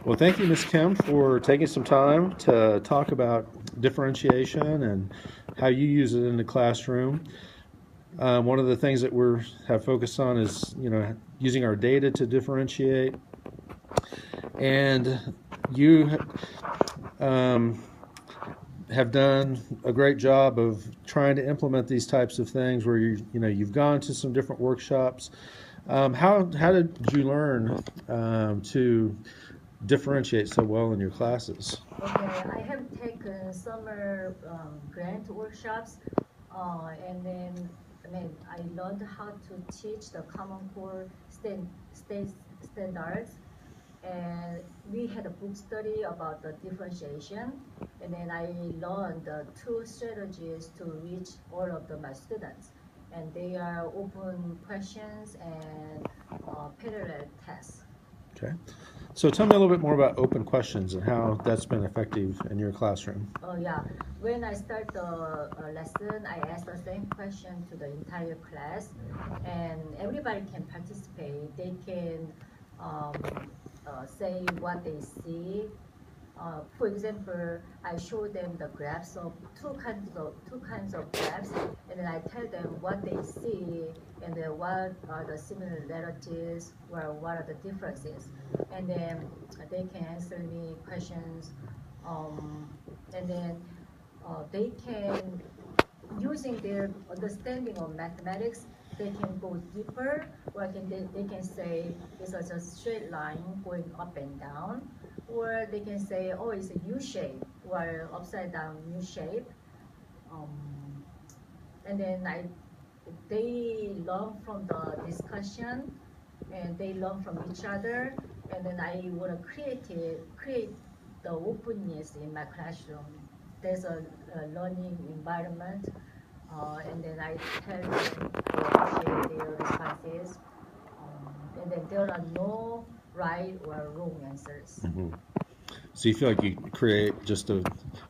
Well, thank you, Ms. Kim, for taking some time to talk about differentiation and how you use it in the classroom. One of the things that we have focused on is, using our data to differentiate. And you um, have done a great job of trying to implement these types of things where you've gone to some different workshops. How did you learn to differentiate so well in your classes? Okay, I have taken summer grant workshops, and then I learned how to teach the Common Core state standards, and we had a book study about the differentiation, and then I learned the two strategies to reach all of my students, and they are open questions and parallel tests. Okay. So tell me a little bit more about open questions and how that's been effective in your classroom. Oh yeah, when I start the lesson, I ask the same question to the entire class, and everybody can participate. They can say what they see. For example, I show them the graphs of two kinds of graphs, and then I tell them what they see and then what are the similarities or what are the differences, and then they can answer me questions, um, and then they can, using their understanding of mathematics, they can go deeper, or they can say it's a straight line going up and down, or they can say, oh, it's a U shape or upside down U shape. Um, and then they learn from the discussion, and they learn from each other, and then I want to create the openness in my classroom. There's a learning environment, and then I tell them I appreciate their responses, and then there are no right or wrong answers. Hmm. So you feel like you create just a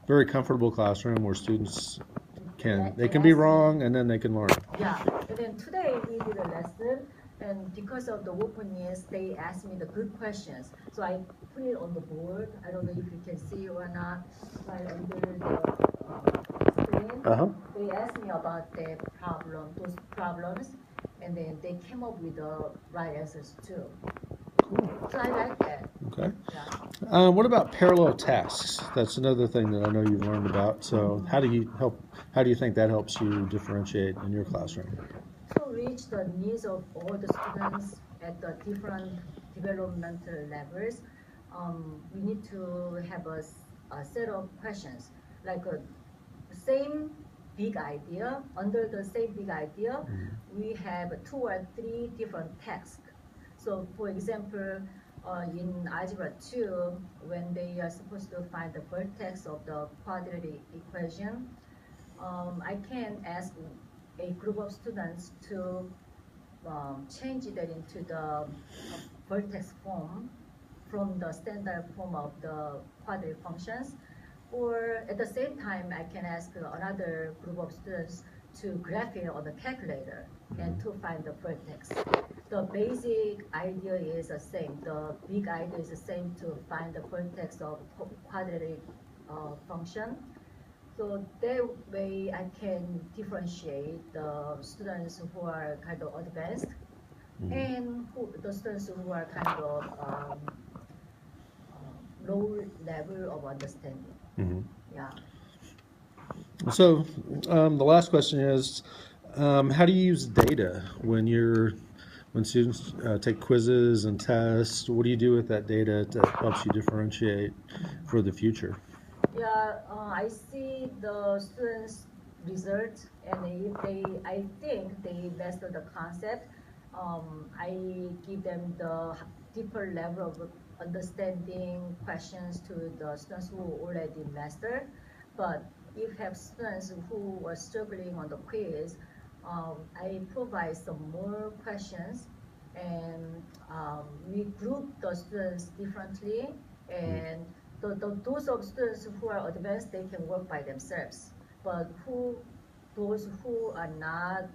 very comfortable classroom where students they can be Yes, wrong and then they can learn. yeah. And then today we did a lesson, and because of the openness, they asked me the good questions. So I put it on the board. I don't know if you can see or not. Right under the screen, Uh huh. they asked me about those problems, and then they came up with the right answers too. Cool. So I like that. Okay. Yeah. What about parallel tasks? That's another thing that I know you've learned about. So how do you think that helps you differentiate in your classroom? To reach the needs of all the students at the different developmental levels, we need to have a set of questions, like a same big idea. Under the same big idea, we have two or three different tasks. So for example, in Algebra 2, when they are supposed to find the vertex of the quadratic equation, I can ask a group of students to change that into the vertex form from the standard form of the quadratic functions. Or at the same time, I can ask another group of students to graph it on the calculator and to find the vertex. The basic idea is the same. The big idea is the same, to find the vertex of quadratic function. So that way I can differentiate the students who are kind of advanced and the students who are kind of low level of understanding. Mm-hmm. Yeah. So the last question is, how do you use data when students take quizzes and tests? What do you do with that data that helps you differentiate for the future? Yeah, I see the students' results, and if I think they master the concept, I give them the deeper level of understanding questions to the students who already master. But if have students who are struggling on the quiz, I provide some more questions, and we group the students differently, and those of students who are advanced, they can work by themselves. But those who are not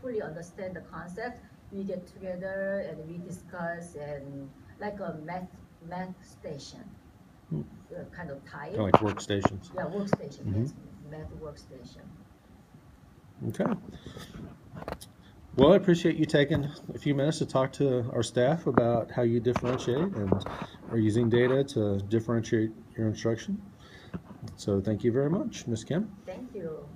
fully understand the concept, we get together and we discuss, and like a math station, kind of type. Kind of like workstations. Yeah, workstation, yes, math workstation. Okay. Well, I appreciate you taking a few minutes to talk to our staff about how you differentiate and are using data to differentiate your instruction. So thank you very much, Ms. Kim. Thank you.